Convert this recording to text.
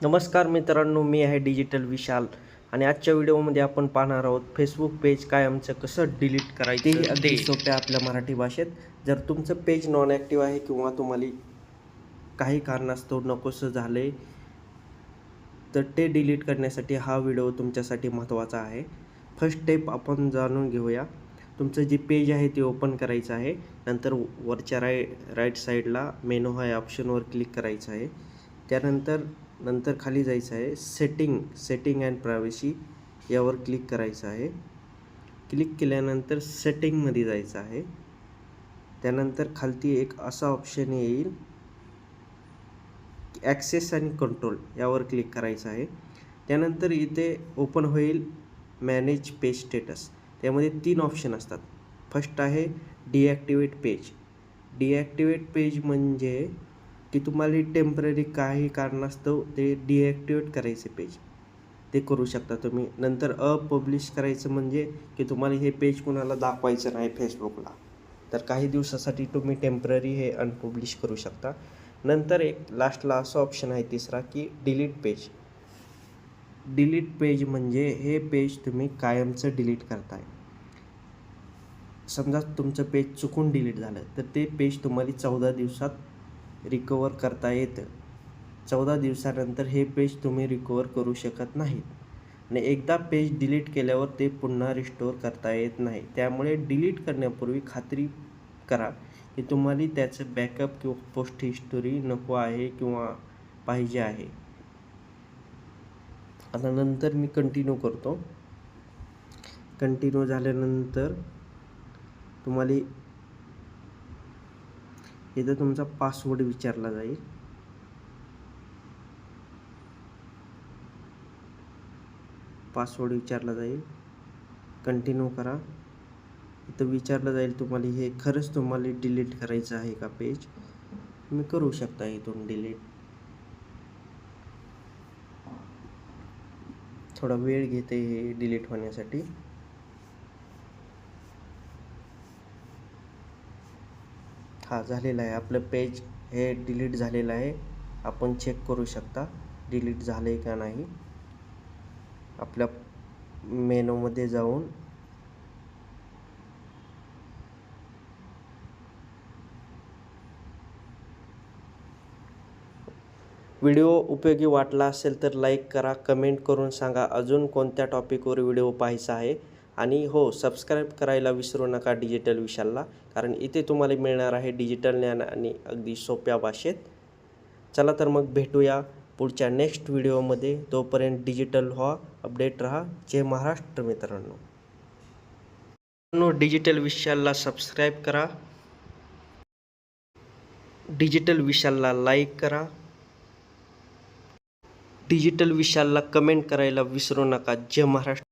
नमस्कार मित्रांनो, मी आहे डिजिटल विशाल आणि आजच्या व्हिडिओमध्ये आपण पाहणार आहोत फेसबुक पेज कायमचं कसं डिलीट करायचं तेही अगदी सोप्या आपल्या मराठी भाषेत. जर तुमचं पेज नॉन ॲक्टिव्ह आहे किंवा तुम्हाला काही कारणास्तव नकोसं झालं आहे तर ते डिलीट करण्यासाठी हा व्हिडिओ तुमच्यासाठी महत्त्वाचा आहे. फर्स्ट स्टेप आपण जाणून घेऊया. तुमचं जे पेज आहे ते ओपन करायचं आहे. नंतर वरच्या राईट साईडला मेनू हा ऑप्शनवर क्लिक करायचं आहे. त्यानंतर खाली जायचं आहे. सेटिंग अँड प्रायव्हसी यावर क्लिक करायचं आहे. क्लिक केल्यानंतर सेटिंगमध्ये जायचं आहे. त्यानंतर खालती एक असा ऑप्शन येईल, ॲक्सेस आणि कंट्रोल यावर क्लिक करायचं आहे. त्यानंतर इथे ओपन होईल मॅनेज पेज स्टेटस. त्यामध्ये 3 ऑप्शन असतात. फर्स्ट आहे डिॲक्टिवेट पेज. डिॲक्टिवेट पेज म्हणजे की तुम्हाला टेम्पररी काही कारणास्तव ते डिॲक्टिवेट करायचे पेज, ते करू शकता तुम्ही. नंतर अपब्लिश करायचं म्हणजे की तुम्हाला हे पेज कुणाला दाखवायचं नाही फेसबुकला, तर काही दिवसासाठी तुम्ही टेम्पररी हे अनपब्लिश करू शकता. नंतर एक लास्टला असं ऑप्शन आहे तिसरा की डिलीट पेज. डिलीट पेज म्हणजे हे पेज तुम्ही कायमचं डिलीट करताय. समजा तुमचं पेज चुकून डिलीट झालं तर ते पेज तुम्हाला 14 दिवसात रिकवर करता येतं. 14 दिवसानंतर हे पेज तुम्ही रिकवर करू शकत नाहीत आणि एकदा पेज डिलीट केल्यावर ते पुन्हा रिस्टोअर करता येत नाही. त्यामुळे डिलीट करण्यापूर्वी खात्री करा की तुम्हाला त्याचं बॅकअप किंवा पोस्ट हिस्टरी नको आहे किंवा पाहिजे आहे. आता नंतर मी कंटिन्यू करतो. कंटिन्यू झाल्यानंतर तुम्हाला इथं तुमचा पासवर्ड विचारला जाईल. कंटिन्यू करा. इथं विचारलं जाईल तुम्हाला हे खरंच तुम्हाला डिलीट करायचं आहे का पेज. तुम्ही करू शकता इथून डिलीट. थोडा वेळ घेते हे डिलीट होण्यासाठी. हा झालेला आहे, आपलं पेज हे डिलीट झालेलं आहे. आपण चेक करू शकता डिलीट झालं आहे का नाही. आपल्या मेनूमध्ये जाऊन व्हिडिओ उपयोगी वाटला असेल तर लाईक करा, कमेंट करून सांगा अजून कोणत्या टॉपिकवर व्हिडिओ पाहायचा आहे. आणि हो, सबस्क्राईब करायला विसरू नका डिजिटल विशालला, कारण इथे तुम्हाला मिळणार आहे डिजिटल ज्ञान आणि अगदी सोप्या भाषेत. चला तर मग भेटूया पुढच्या नेक्स्ट व्हिडिओमध्ये. तोपर्यंत डिजिटल व्हा, अपडेट राहा. जय महाराष्ट्र मित्रांनो. डिजिटल विशालला सबस्क्राईब करा, डिजिटल विशालला लाईक करा, डिजिटल विशालला कमेंट करायला विसरू नका. जय महाराष्ट्र.